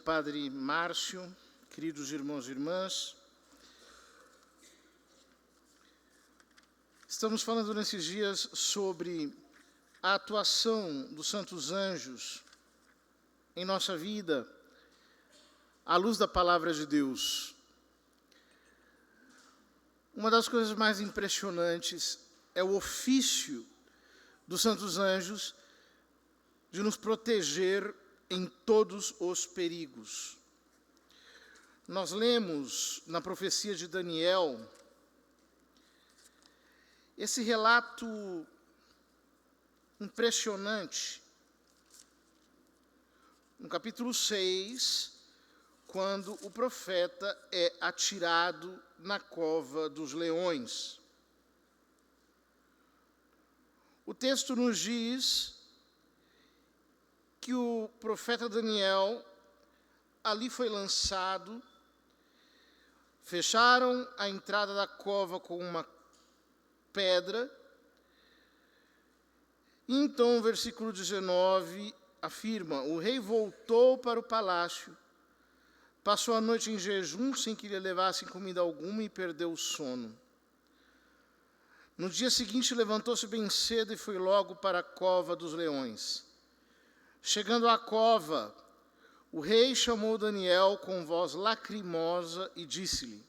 Padre Márcio, queridos irmãos e irmãs. Estamos falando nesses dias sobre a atuação dos santos anjos em nossa vida, à luz da palavra de Deus. Uma das coisas mais impressionantes é o ofício dos santos anjos de nos proteger em todos os perigos. Nós lemos na profecia de Daniel esse relato impressionante, no capítulo 6, quando o profeta é atirado na cova dos leões. O texto nos diz que o profeta Daniel ali foi lançado, fecharam a entrada da cova com uma pedra, e então o versículo 19 afirma: o rei voltou para o palácio, passou a noite em jejum sem que lhe levassem comida alguma e perdeu o sono. No dia seguinte levantou-se bem cedo e foi logo para a cova dos leões. Chegando à cova, o rei chamou Daniel com voz lacrimosa e disse-lhe: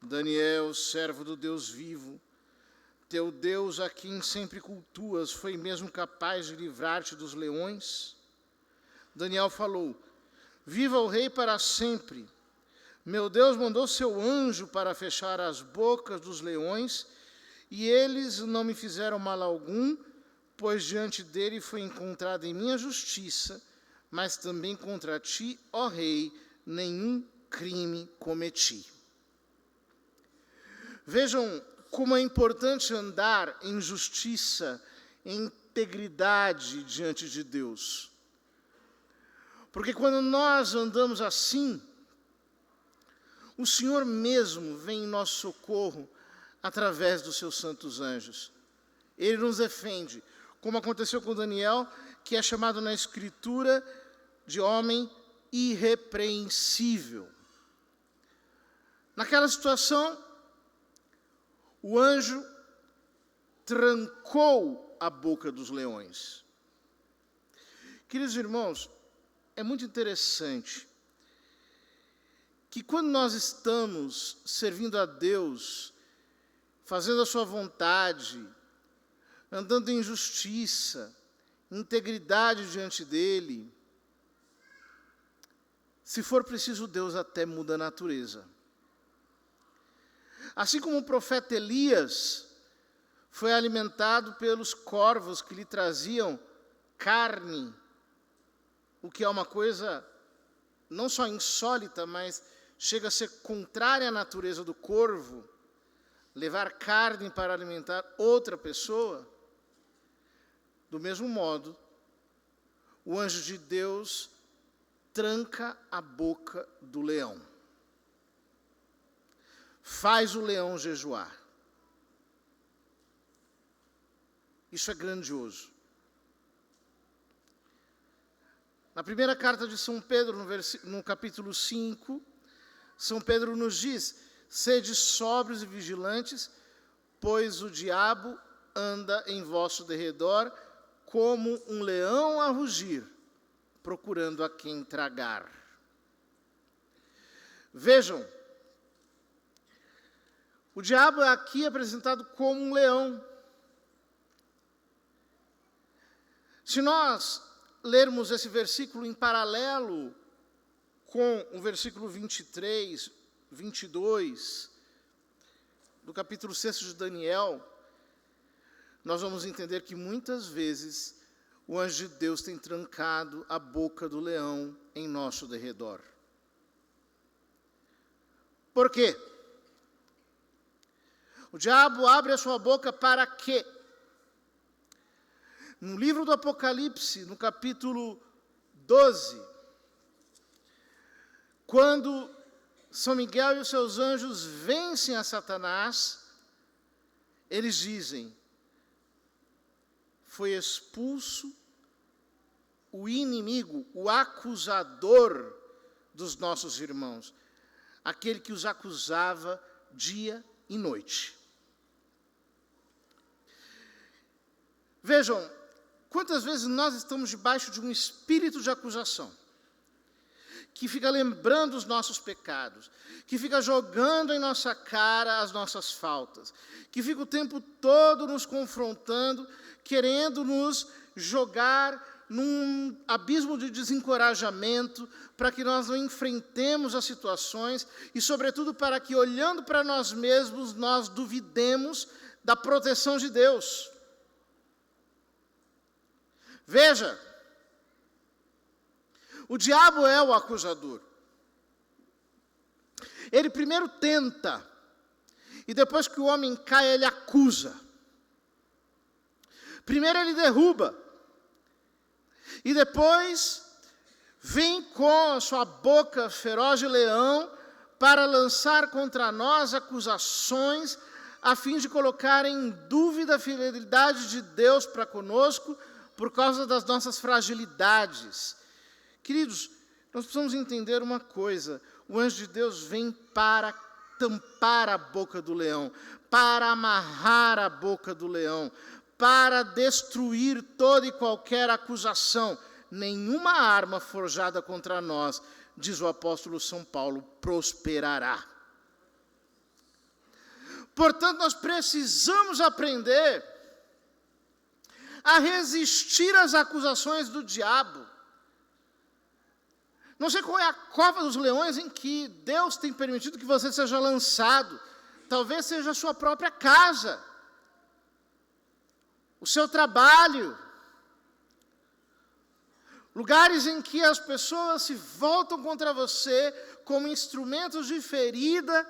Daniel, servo do Deus vivo, teu Deus a quem sempre cultuas, foi mesmo capaz de livrar-te dos leões? Daniel falou: viva o rei para sempre. Meu Deus mandou seu anjo para fechar as bocas dos leões, e eles não me fizeram mal algum, pois diante dele foi encontrada em minha justiça, mas também contra ti, ó rei, nenhum crime cometi. Vejam como é importante andar em justiça, em integridade diante de Deus. Porque quando nós andamos assim, o Senhor mesmo vem em nosso socorro através dos seus santos anjos. Ele nos defende, como aconteceu com Daniel, que é chamado na Escritura de homem irrepreensível. Naquela situação, o anjo trancou a boca dos leões. Queridos irmãos, é muito interessante que quando nós estamos servindo a Deus, fazendo a sua vontade, andando em justiça, integridade diante dele, se for preciso, Deus até muda a natureza. Assim como o profeta Elias foi alimentado pelos corvos que lhe traziam carne, o que é uma coisa não só insólita, mas chega a ser contrária à natureza do corvo, levar carne para alimentar outra pessoa. Do mesmo modo, o anjo de Deus tranca a boca do leão. Faz o leão jejuar. Isso é grandioso. Na primeira carta de São Pedro, no capítulo 5, São Pedro nos diz: sede sóbrios e vigilantes, pois o diabo anda em vosso derredor como um leão a rugir, procurando a quem tragar. Vejam, o diabo é aqui apresentado como um leão. Se nós lermos esse versículo em paralelo com o versículo 23, 22, do capítulo 6 de Daniel, nós vamos entender que muitas vezes o anjo de Deus tem trancado a boca do leão em nosso derredor. Por quê? O diabo abre a sua boca para quê? No livro do Apocalipse, no capítulo 12, quando São Miguel e os seus anjos vencem a Satanás, eles dizem: foi expulso o inimigo, o acusador dos nossos irmãos, aquele que os acusava dia e noite. Vejam, quantas vezes nós estamos debaixo de um espírito de acusação, que fica lembrando os nossos pecados, que fica jogando em nossa cara as nossas faltas, que fica o tempo todo nos confrontando, querendo nos jogar num abismo de desencorajamento, para que nós não enfrentemos as situações e, sobretudo, para que, olhando para nós mesmos, nós duvidemos da proteção de Deus. Veja, o diabo é o acusador. Ele primeiro tenta, e depois que o homem cai, ele acusa. Primeiro ele derruba, e depois vem com a sua boca feroz de leão para lançar contra nós acusações, a fim de colocar em dúvida a fidelidade de Deus para conosco, por causa das nossas fragilidades. Queridos, nós precisamos entender uma coisa: o anjo de Deus vem para tampar a boca do leão, para amarrar a boca do leão, para destruir toda e qualquer acusação. Nenhuma arma forjada contra nós, diz o apóstolo São Paulo, prosperará. Portanto, nós precisamos aprender a resistir às acusações do diabo. Não sei qual é a cova dos leões em que Deus tem permitido que você seja lançado. Talvez seja a sua própria casa, o seu trabalho, lugares em que as pessoas se voltam contra você como instrumentos de ferida,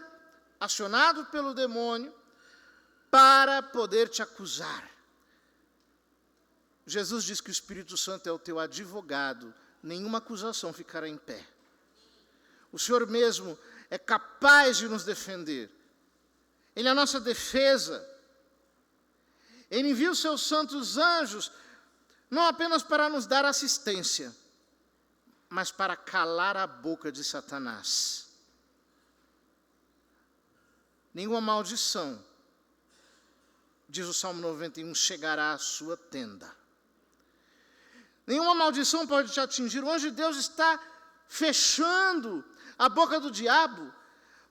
acionados pelo demônio, para poder te acusar. Jesus diz que o Espírito Santo é o teu advogado, nenhuma acusação ficará em pé. O Senhor mesmo é capaz de nos defender. Ele é a nossa defesa. Ele envia os seus santos anjos, não apenas para nos dar assistência, mas para calar a boca de Satanás. Nenhuma maldição, diz o Salmo 91, chegará à sua tenda. Nenhuma maldição pode te atingir. O anjo de Deus está fechando a boca do diabo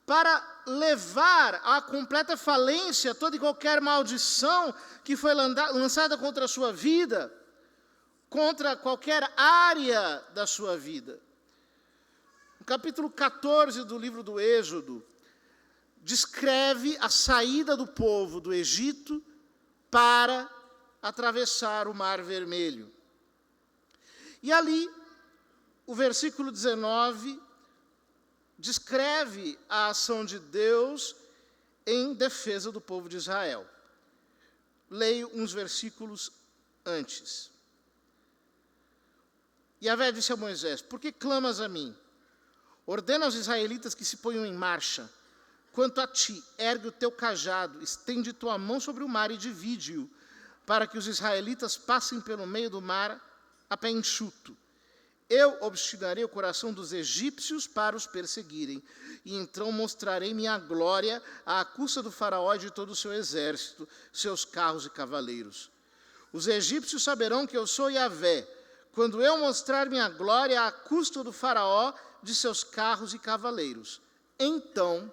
para levar à completa falência toda e qualquer maldição que foi lançada contra a sua vida, contra qualquer área da sua vida. No capítulo 14 do livro do Êxodo, descreve a saída do povo do Egito para atravessar o Mar Vermelho. E ali, o versículo 19 descreve a ação de Deus em defesa do povo de Israel. Leio uns versículos antes. Yahvé disse a Moisés: por que clamas a mim? Ordena aos israelitas que se ponham em marcha. Quanto a ti, ergue o teu cajado, estende tua mão sobre o mar e divide-o, para que os israelitas passem pelo meio do mar a pé enxuto. Eu obstinarei o coração dos egípcios para os perseguirem, e então mostrarei minha glória à custa do faraó e de todo o seu exército, seus carros e cavaleiros. Os egípcios saberão que eu sou Yahvé, quando eu mostrar minha glória à custa do faraó, de seus carros e cavaleiros. Então,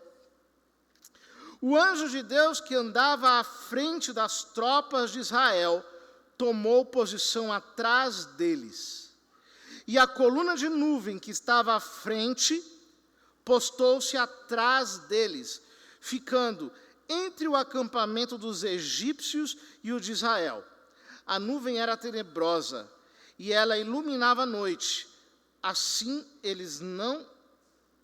o anjo de Deus que andava à frente das tropas de Israel tomou posição atrás deles. E a coluna de nuvem que estava à frente postou-se atrás deles, ficando entre o acampamento dos egípcios e o de Israel. A nuvem era tenebrosa e ela iluminava a noite. Assim eles não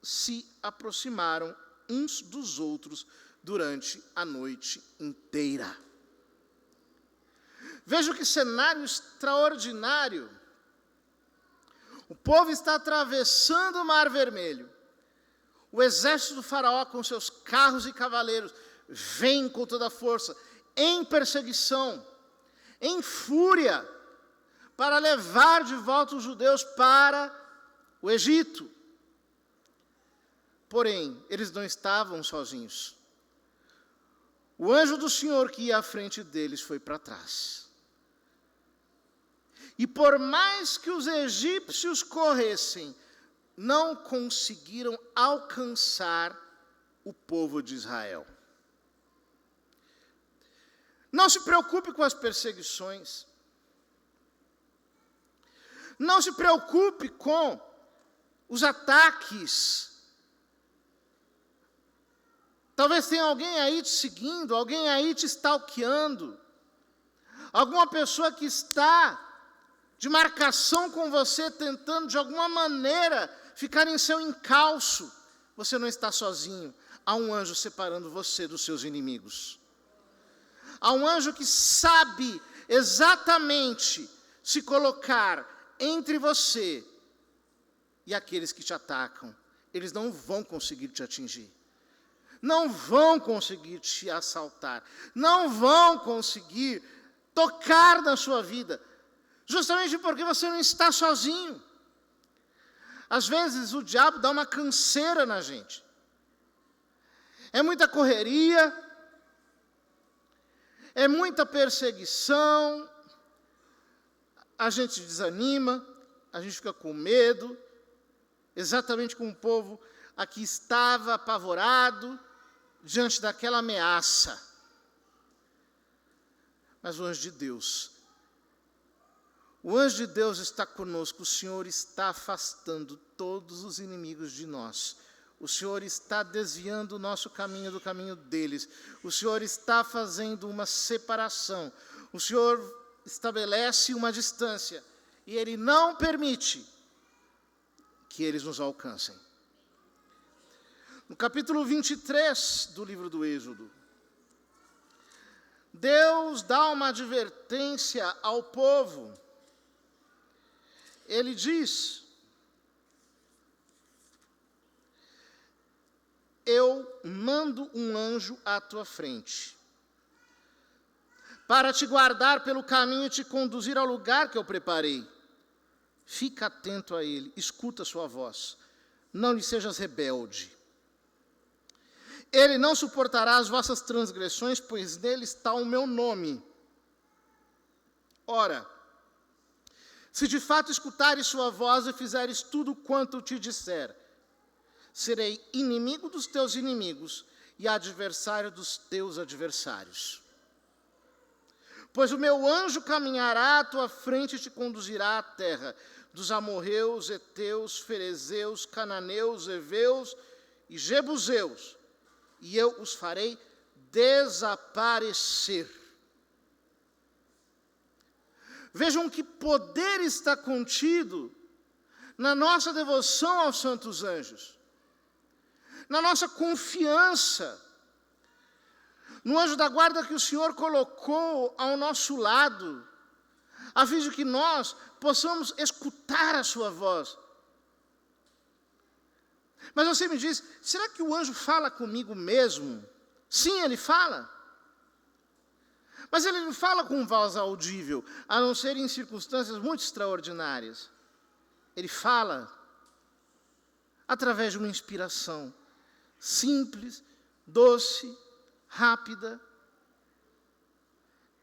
se aproximaram uns dos outros durante a noite inteira. Veja que cenário extraordinário. O povo está atravessando o Mar Vermelho. O exército do faraó com seus carros e cavaleiros vem com toda a força, em perseguição, em fúria, para levar de volta os judeus para o Egito. Porém, eles não estavam sozinhos. O anjo do Senhor que ia à frente deles foi para trás. E por mais que os egípcios corressem, não conseguiram alcançar o povo de Israel. Não se preocupe com as perseguições. Não se preocupe com os ataques. Talvez tenha alguém aí te seguindo, alguém aí te stalkeando, alguma pessoa que está de marcação com você, tentando de alguma maneira ficar em seu encalço. Você não está sozinho. Há um anjo separando você dos seus inimigos. Há um anjo que sabe exatamente se colocar entre você e aqueles que te atacam. Eles não vão conseguir te atingir. Não vão conseguir te assaltar. Não vão conseguir tocar na sua vida. Justamente porque você não está sozinho. Às vezes o diabo dá uma canseira na gente. É muita correria, é muita perseguição, a gente desanima, a gente fica com medo, exatamente como o povo aqui estava apavorado diante daquela ameaça. Mas o anjo de Deus está conosco, o Senhor está afastando todos os inimigos de nós. O Senhor está desviando o nosso caminho do caminho deles. O Senhor está fazendo uma separação. O Senhor estabelece uma distância. E Ele não permite que eles nos alcancem. No capítulo 23 do livro do Êxodo, Deus dá uma advertência ao povo. Ele diz: eu mando um anjo à tua frente, para te guardar pelo caminho e te conduzir ao lugar que eu preparei. Fica atento a ele, escuta a sua voz, não lhe sejas rebelde. Ele não suportará as vossas transgressões, pois nele está o meu nome. Ora, se de fato escutares sua voz e fizeres tudo quanto te disser, serei inimigo dos teus inimigos e adversário dos teus adversários. Pois o meu anjo caminhará à tua frente e te conduzirá à terra dos amorreus, heteus, ferezeus, cananeus, heveus e jebuseus, e eu os farei desaparecer. Vejam que poder está contido na nossa devoção aos santos anjos, na nossa confiança no anjo da guarda que o Senhor colocou ao nosso lado, a fim de que nós possamos escutar a sua voz. Mas você me diz, será que o anjo fala comigo mesmo? Sim, ele fala. Mas ele não fala com voz audível, a não ser em circunstâncias muito extraordinárias. Ele fala através de uma inspiração simples, doce, rápida,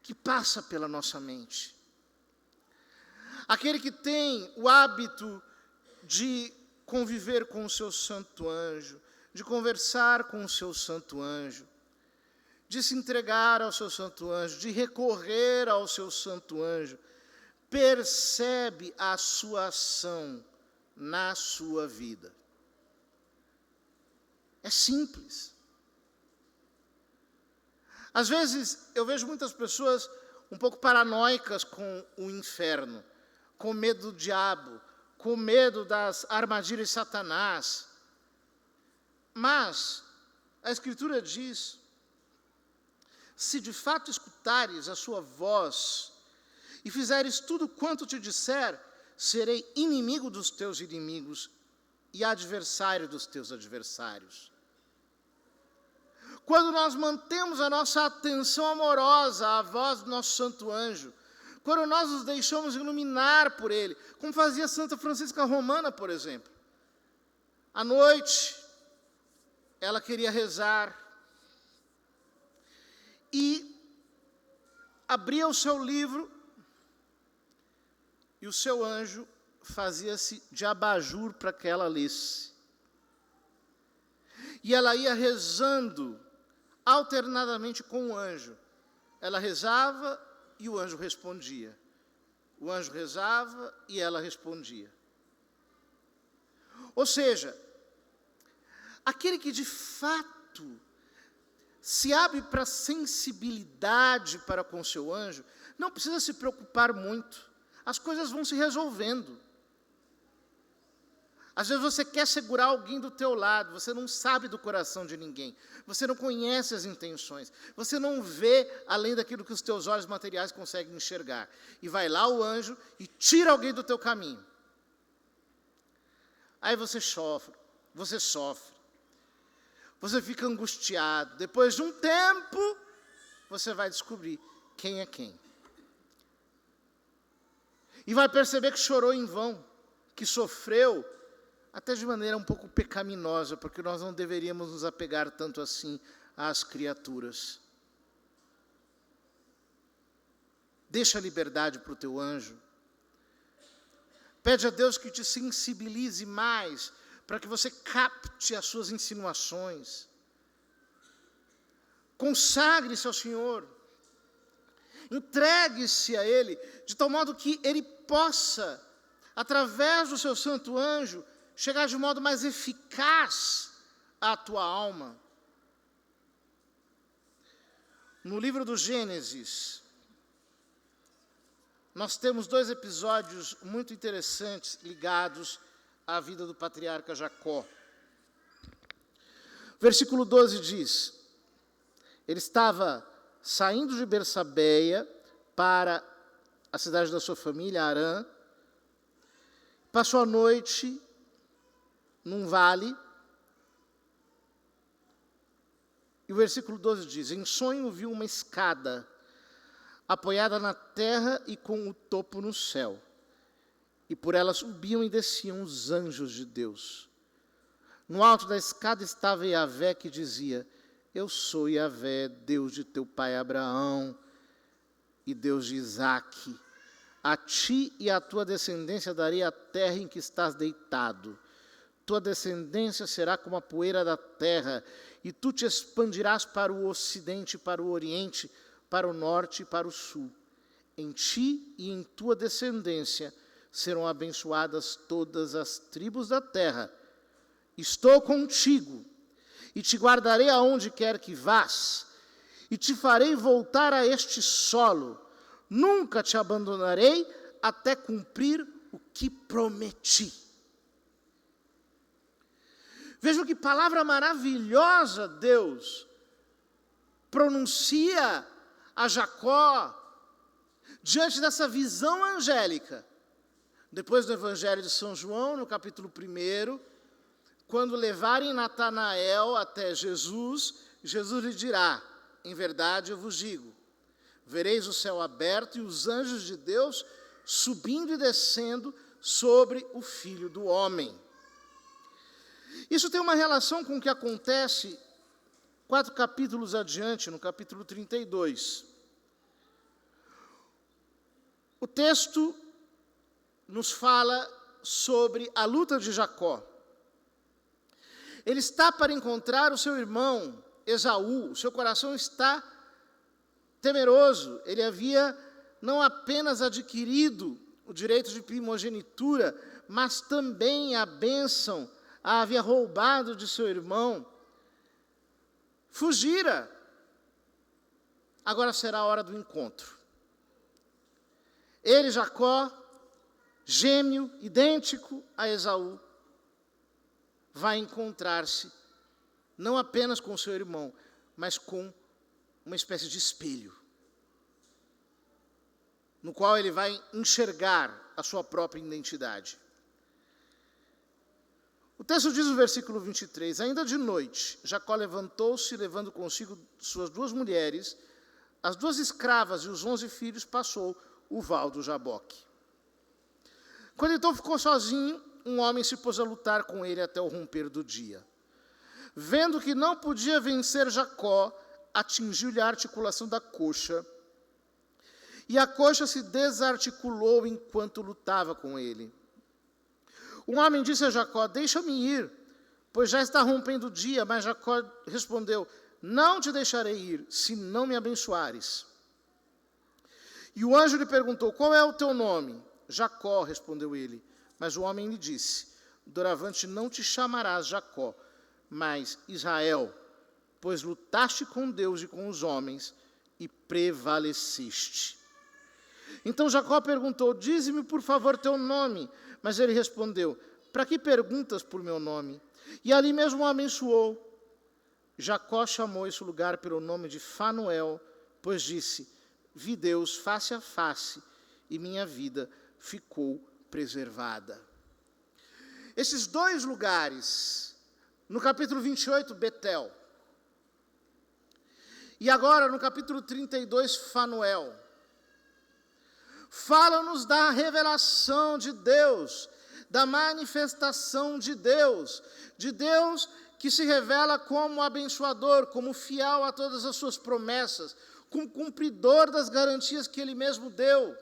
que passa pela nossa mente. Aquele que tem o hábito de conviver com o seu santo anjo, de conversar com o seu santo anjo, de se entregar ao seu santo anjo, de recorrer ao seu santo anjo, percebe a sua ação na sua vida. É simples. Às vezes, eu vejo muitas pessoas um pouco paranoicas com o inferno, com medo do diabo, com medo das armadilhas de Satanás. Mas a Escritura diz: se de fato escutares a sua voz e fizeres tudo quanto te disser, serei inimigo dos teus inimigos e adversário dos teus adversários. Quando nós mantemos a nossa atenção amorosa à voz do nosso santo anjo, quando nós nos deixamos iluminar por ele, como fazia Santa Francisca Romana, por exemplo. À noite, ela queria rezar e abria o seu livro e o seu anjo fazia-se de abajur para que ela lesse. E ela ia rezando alternadamente com o anjo. Ela rezava e o anjo respondia. O anjo rezava e ela respondia. Ou seja, aquele que de fato se abre para a sensibilidade para com seu anjo, não precisa se preocupar muito. As coisas vão se resolvendo. Às vezes você quer segurar alguém do teu lado, você não sabe do coração de ninguém, você não conhece as intenções, você não vê além daquilo que os teus olhos materiais conseguem enxergar. E vai lá o anjo e tira alguém do teu caminho. Aí você sofre, você fica angustiado. Depois de um tempo, você vai descobrir quem é quem. E vai perceber que chorou em vão, que sofreu, até de maneira um pouco pecaminosa, porque nós não deveríamos nos apegar tanto assim às criaturas. Deixa a liberdade para o teu anjo. Pede a Deus que te sensibilize mais, para que você capte as suas insinuações. Consagre-se ao Senhor. Entregue-se a Ele, de tal modo que Ele possa, através do seu santo anjo, chegar de modo mais eficaz à tua alma. No livro do Gênesis, nós temos 2 episódios muito interessantes ligados à vida do patriarca Jacó. Versículo 12 diz: ele estava saindo de Bersabeia para a cidade da sua família, Harã, passou a noite num vale, e o versículo 12 diz: em sonho viu uma escada apoiada na terra e com o topo no céu, e por ela subiam e desciam os anjos de Deus. No alto da escada estava Yahvé, que dizia: eu sou Yahvé, Deus de teu pai Abraão e Deus de Isaque. A ti e à tua descendência darei a terra em que estás deitado. Tua descendência será como a poeira da terra, e tu te expandirás para o ocidente, para o oriente, para o norte e para o sul. Em ti e em tua descendência serão abençoadas todas as tribos da terra. Estou contigo, e te guardarei aonde quer que vás, e te farei voltar a este solo. Nunca te abandonarei até cumprir o que prometi. Vejam que palavra maravilhosa Deus pronuncia a Jacó diante dessa visão angélica. Depois do Evangelho de São João, no capítulo 1, quando levarem Natanael até Jesus, Jesus lhe dirá: em verdade eu vos digo, vereis o céu aberto e os anjos de Deus subindo e descendo sobre o Filho do Homem. Isso tem uma relação com o que acontece 4 capítulos adiante, no capítulo 32. O texto nos fala sobre a luta de Jacó. Ele está para encontrar o seu irmão Esaú. O seu coração está temeroso. Ele havia não apenas adquirido o direito de primogenitura, mas também a bênção a havia roubado de seu irmão. Fugira. Agora será a hora do encontro. Ele, Jacó, gêmeo, idêntico a Esaú, vai encontrar-se não apenas com seu irmão, mas com uma espécie de espelho, no qual ele vai enxergar a sua própria identidade. O texto diz no versículo 23, ainda de noite, Jacó levantou-se, levando consigo suas 2 mulheres, as 2 escravas e os 11 filhos, passou o val do Jaboque. Quando então ficou sozinho, um homem se pôs a lutar com ele até o romper do dia. Vendo que não podia vencer Jacó, atingiu-lhe a articulação da coxa, e a coxa se desarticulou enquanto lutava com ele. O homem disse a Jacó: deixa-me ir, pois já está rompendo o dia. Mas Jacó respondeu: não te deixarei ir, se não me abençoares. E o anjo lhe perguntou: qual é o teu nome? Jacó, respondeu ele. Mas o homem lhe disse: doravante não te chamarás Jacó, mas Israel, pois lutaste com Deus e com os homens e prevaleceste. Então Jacó perguntou: dize-me por favor teu nome. Mas ele respondeu: para que perguntas por meu nome? E ali mesmo o abençoou. Jacó chamou esse lugar pelo nome de Fanuel, pois disse: vi Deus face a face e minha vida ficou preservada. Esses dois lugares, no capítulo 28, Betel, e agora no capítulo 32, Fanuel, falam-nos da revelação de Deus, da manifestação de Deus que se revela como abençoador, como fiel a todas as suas promessas, como cumpridor das garantias que Ele mesmo deu.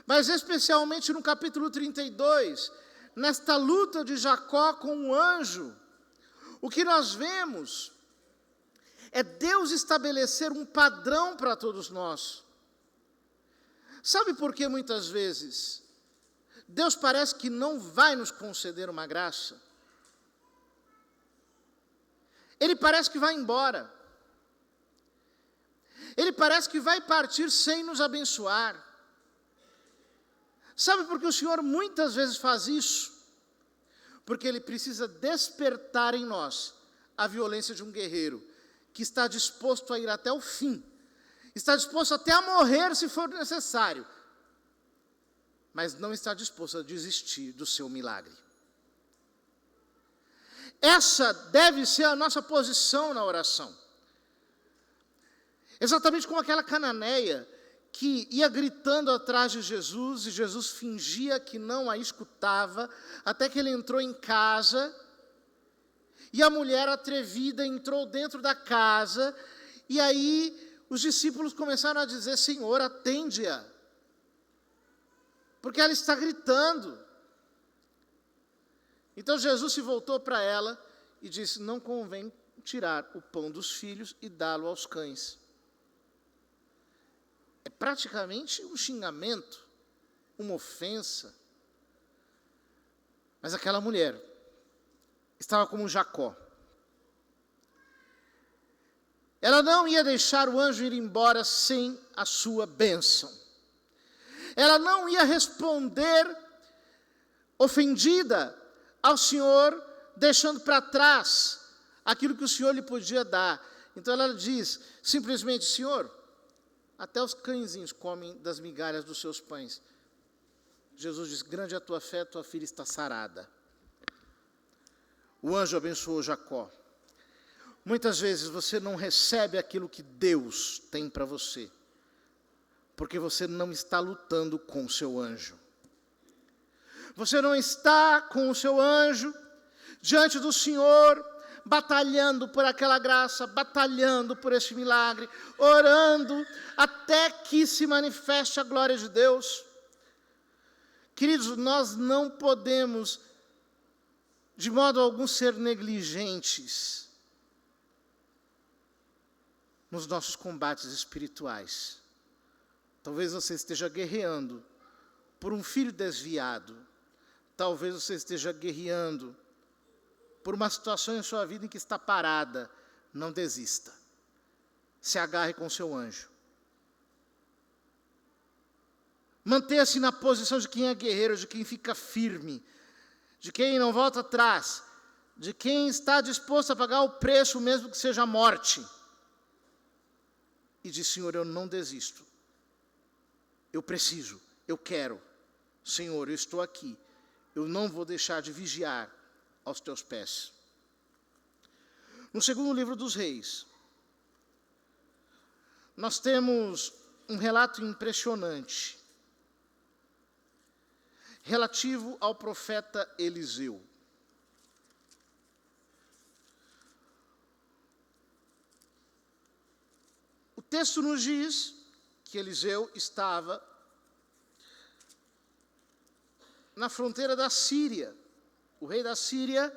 Mas especialmente no capítulo 32, nesta luta de Jacó com o anjo, o que nós vemos é Deus estabelecer um padrão para todos nós. Sabe por que muitas vezes Deus parece que não vai nos conceder uma graça? Ele parece que vai embora. Ele parece que vai partir sem nos abençoar. Sabe por que o Senhor muitas vezes faz isso? Porque Ele precisa despertar em nós a violência de um guerreiro que está disposto a ir até o fim, está disposto até a morrer se for necessário, mas não está disposto a desistir do seu milagre. Essa deve ser a nossa posição na oração. Exatamente como aquela cananeia que ia gritando atrás de Jesus, e Jesus fingia que não a escutava, até que ele entrou em casa, e a mulher atrevida entrou dentro da casa, e aí os discípulos começaram a dizer: Senhor, atende-a, porque ela está gritando. Então Jesus se voltou para ela e disse: não convém tirar o pão dos filhos e dá-lo aos cães. É praticamente um xingamento, uma ofensa. Mas aquela mulher estava como Jacó. Ela não ia deixar o anjo ir embora sem a sua bênção. Ela não ia responder ofendida ao Senhor, deixando para trás aquilo que o Senhor lhe podia dar. Então ela diz simplesmente: Senhor, até os cãezinhos comem das migalhas dos seus pães. Jesus diz: grande é a tua fé, tua filha está sarada. O anjo abençoou Jacó. Muitas vezes você não recebe aquilo que Deus tem para você, porque você não está lutando com o seu anjo. Você não está com o seu anjo diante do Senhor, batalhando por aquela graça, batalhando por esse milagre, orando até que se manifeste a glória de Deus. Queridos, nós não podemos, de modo algum, ser negligentes nos nossos combates espirituais. Talvez você esteja guerreando por um filho desviado. Talvez você esteja guerreando por uma situação em sua vida em que está parada. Não desista. Se agarre com seu anjo. Mantenha-se na posição de quem é guerreiro, de quem fica firme, de quem não volta atrás, de quem está disposto a pagar o preço, mesmo que seja a morte. E diz: Senhor, eu não desisto. Eu preciso, eu quero. Senhor, eu estou aqui. Eu não vou deixar de vigiar aos teus pés. No segundo livro dos Reis, nós temos um relato impressionante relativo ao profeta Eliseu. texto nos diz que Eliseu estava na fronteira da Síria. O rei da Síria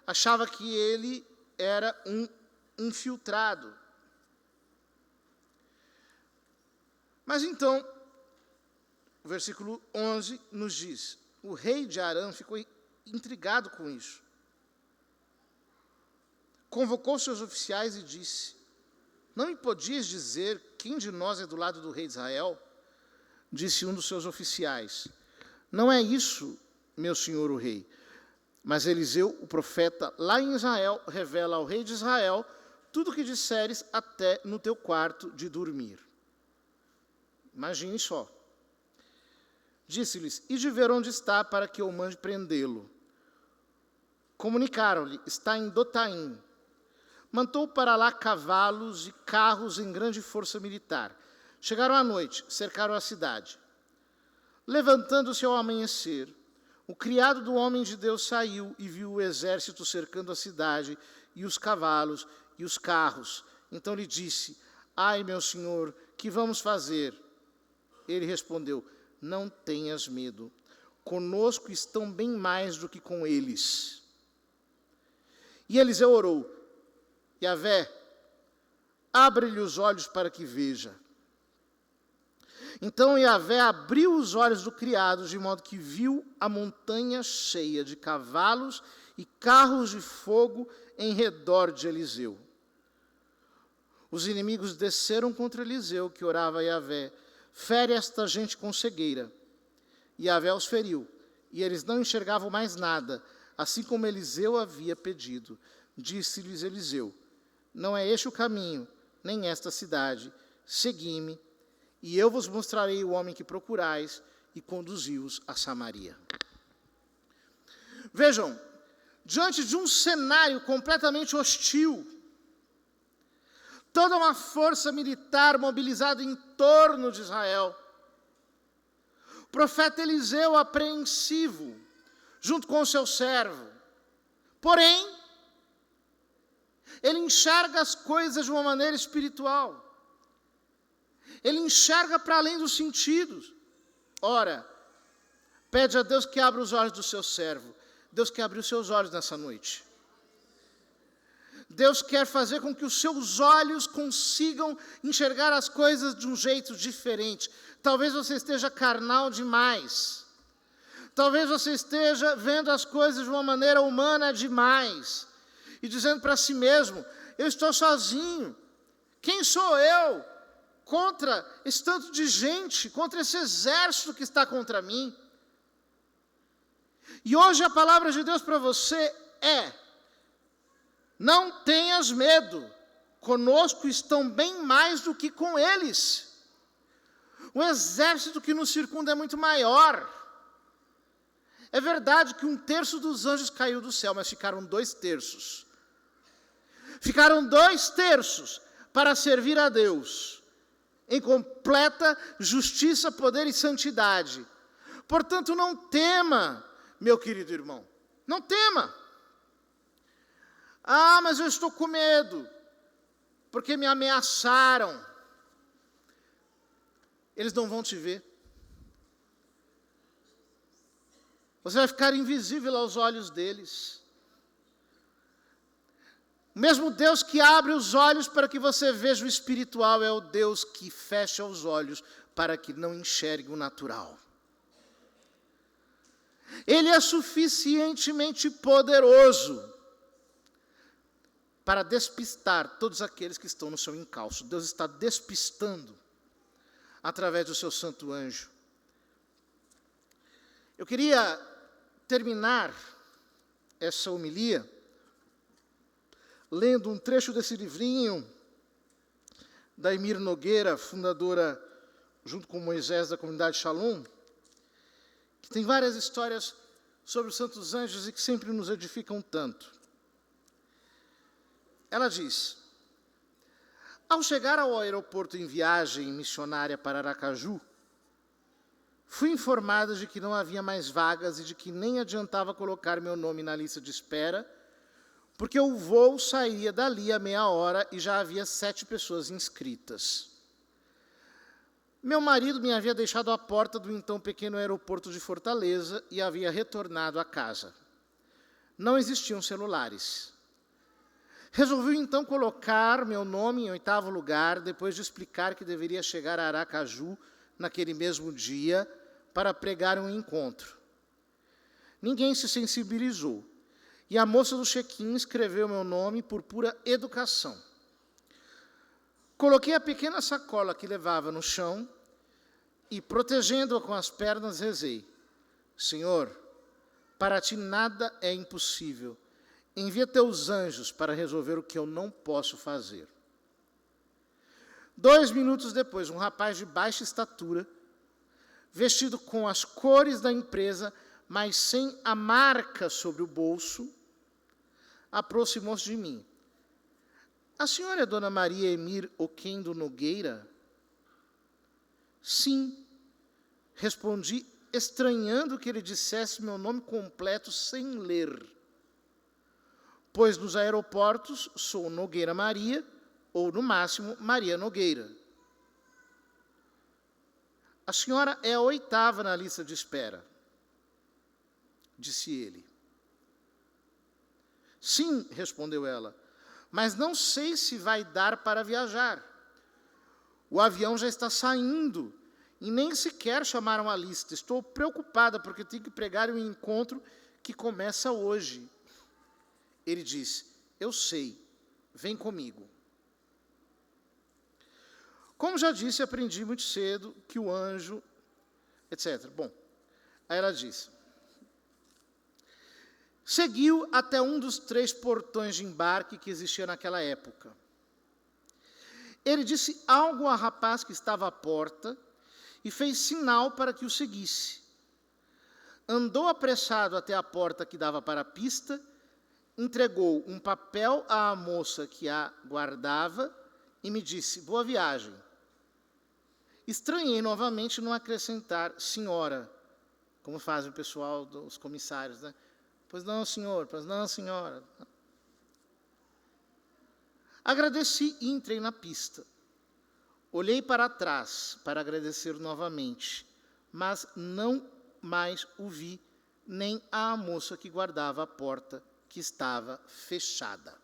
achava que ele era um infiltrado. Mas então, o versículo 11 nos diz: o rei de Arã ficou intrigado com isso. Convocou seus oficiais e disse: não me podias dizer quem de nós é do lado do rei de Israel? Disse um dos seus oficiais: não é isso, meu senhor o rei. Mas Eliseu, o profeta, lá em Israel, revela ao rei de Israel tudo o que disseres até no teu quarto de dormir. Imagine só. Disse-lhes: e de ver onde está, para que eu mande prendê-lo. Comunicaram-lhe: está em Dotaim. Mandou para lá cavalos e carros em grande força militar. Chegaram à noite, cercaram a cidade. Levantando-se ao amanhecer, o criado do homem de Deus saiu e viu o exército cercando a cidade, e os cavalos e os carros. Então lhe disse: ai, meu senhor, que vamos fazer? Ele respondeu: não tenhas medo, conosco estão bem mais do que com eles. E Eliseu orou: Yahvé, abre-lhe os olhos para que veja. Então Yahvé abriu os olhos do criado, de modo que viu a montanha cheia de cavalos e carros de fogo em redor de Eliseu. Os inimigos desceram contra Eliseu, que orava a Yahvé: fere esta gente com cegueira. E Yahvé os feriu, e eles não enxergavam mais nada, assim como Eliseu havia pedido. Disse-lhes Eliseu: não é este o caminho, nem esta cidade. Segui-me, e eu vos mostrarei o homem que procurais, e conduzi-os a Samaria. Vejam, diante de um cenário completamente hostil, toda uma força militar mobilizada em torno de Israel, o profeta Eliseu apreensivo, junto com o seu servo, porém, ele enxerga as coisas de uma maneira espiritual. Ele enxerga para além dos sentidos. Ora, pede a Deus que abra os olhos do seu servo. Deus quer abrir os seus olhos nessa noite. Deus quer fazer com que os seus olhos consigam enxergar as coisas de um jeito diferente. Talvez você esteja carnal demais. Talvez você esteja vendo as coisas de uma maneira humana demais. E dizendo para si mesmo: eu estou sozinho. Quem sou eu contra esse tanto de gente, contra esse exército que está contra mim? E hoje a palavra de Deus para você é: não tenhas medo, conosco estão bem mais do que com eles. O exército que nos circunda é muito maior. É verdade que 1/3 dos anjos caiu do céu, mas ficaram 2/3. Ficaram 2/3 para servir a Deus, em completa justiça, poder e santidade. Portanto, não tema, meu querido irmão, não tema. Ah, mas eu estou com medo, porque me ameaçaram. Eles não vão te ver. Você vai ficar invisível aos olhos deles. O mesmo Deus que abre os olhos para que você veja o espiritual é o Deus que fecha os olhos para que não enxergue o natural. Ele é suficientemente poderoso para despistar todos aqueles que estão no seu encalço. Deus está despistando através do seu santo anjo. Eu queria terminar essa homilia lendo um trecho desse livrinho da Emir Nogueira, fundadora, junto com Moisés, da comunidade Shalom, que tem várias histórias sobre os santos anjos e que sempre nos edificam tanto. Ela diz: ao chegar ao aeroporto em viagem missionária para Aracaju, fui informada de que não havia mais vagas e de que nem adiantava colocar meu nome na lista de espera, porque o voo sairia dali a meia hora e já havia 7 pessoas inscritas. Meu marido me havia deixado à porta do então pequeno aeroporto de Fortaleza e havia retornado à casa. Não existiam celulares. Resolvi então colocar meu nome em 8º lugar, depois de explicar que deveria chegar a Aracaju naquele mesmo dia para pregar um encontro. Ninguém se sensibilizou, e a moça do check-in escreveu meu nome por pura educação. Coloquei a pequena sacola que levava no chão e, protegendo-a com as pernas, rezei: Senhor, para ti nada é impossível. Envia teus anjos para resolver o que eu não posso fazer. 2 minutos depois, um rapaz de baixa estatura, vestido com as cores da empresa, mas sem a marca sobre o bolso, aproximou-se de mim. A senhora é Dona Maria Emir Oquendo Nogueira? Sim, respondi, estranhando que ele dissesse meu nome completo sem ler. Pois nos aeroportos sou Nogueira Maria, ou no máximo Maria Nogueira. A senhora é a 8ª na lista de espera, disse ele. Sim, respondeu ela, mas não sei se vai dar para viajar. O avião já está saindo e nem sequer chamaram a lista. Estou preocupada porque tenho que pregar um encontro que começa hoje. Ele disse, eu sei, vem comigo. Como já disse, aprendi muito cedo que o anjo, etc. Bom, aí ela disse. Seguiu até um dos 3 portões de embarque que existia naquela época. Ele disse algo ao rapaz que estava à porta e fez sinal para que o seguisse. Andou apressado até a porta que dava para a pista, entregou um papel à moça que a guardava e me disse, boa viagem. Estranhei novamente não acrescentar senhora, como faz o pessoal dos comissários, né? Pois não, senhor, pois não, senhora. Agradeci e entrei na pista. Olhei para trás para agradecer novamente, mas não mais o vi, nem a moça que guardava a porta, que estava fechada.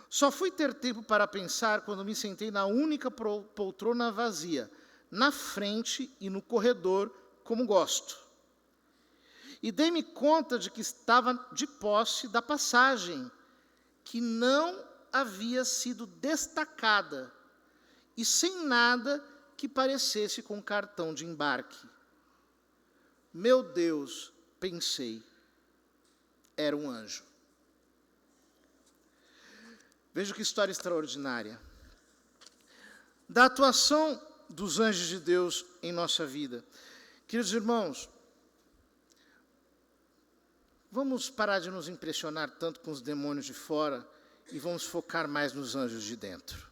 Só fui ter tempo para pensar quando me sentei na única poltrona vazia, na frente e no corredor, como gosto. E dei-me conta de que estava de posse da passagem, que não havia sido destacada, e sem nada que parecesse com cartão de embarque. Meu Deus, pensei, era um anjo. Veja que história extraordinária. Da atuação dos anjos de Deus em nossa vida. Queridos irmãos, vamos parar de nos impressionar tanto com os demônios de fora e vamos focar mais nos anjos de dentro.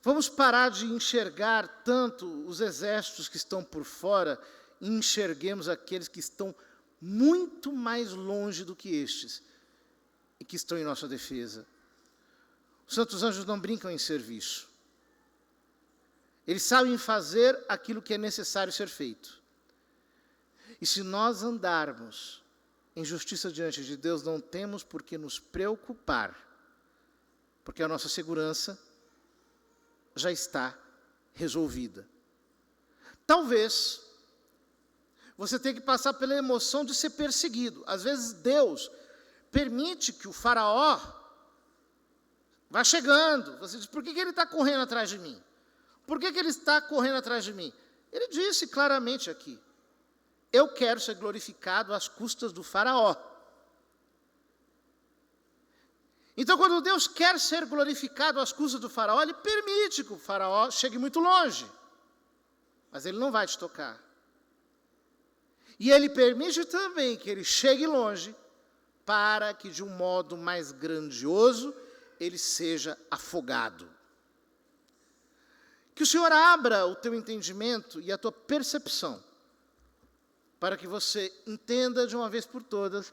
Vamos parar de enxergar tanto os exércitos que estão por fora e enxerguemos aqueles que estão muito mais longe do que estes e que estão em nossa defesa. Os santos anjos não brincam em serviço. Eles sabem fazer aquilo que é necessário ser feito. E se nós andarmos em justiça diante de Deus, não temos por que nos preocupar, porque a nossa segurança já está resolvida. Talvez você tenha que passar pela emoção de ser perseguido. Às vezes Deus permite que o faraó vá chegando. Você diz, por que ele está correndo atrás de mim? Por que ele está correndo atrás de mim? Ele disse claramente aqui, eu quero ser glorificado às custas do faraó. Então, quando Deus quer ser glorificado às custas do faraó, Ele permite que o faraó chegue muito longe. Mas Ele não vai te tocar. E Ele permite também que ele chegue longe, para que de um modo mais grandioso, ele seja afogado. Que o Senhor abra o teu entendimento e a tua percepção, para que você entenda de uma vez por todas,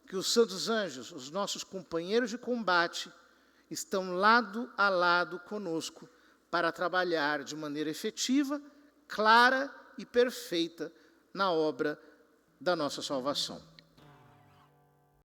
que os santos anjos, os nossos companheiros de combate, estão lado a lado conosco, para trabalhar de maneira efetiva, clara e perfeita na obra da nossa salvação.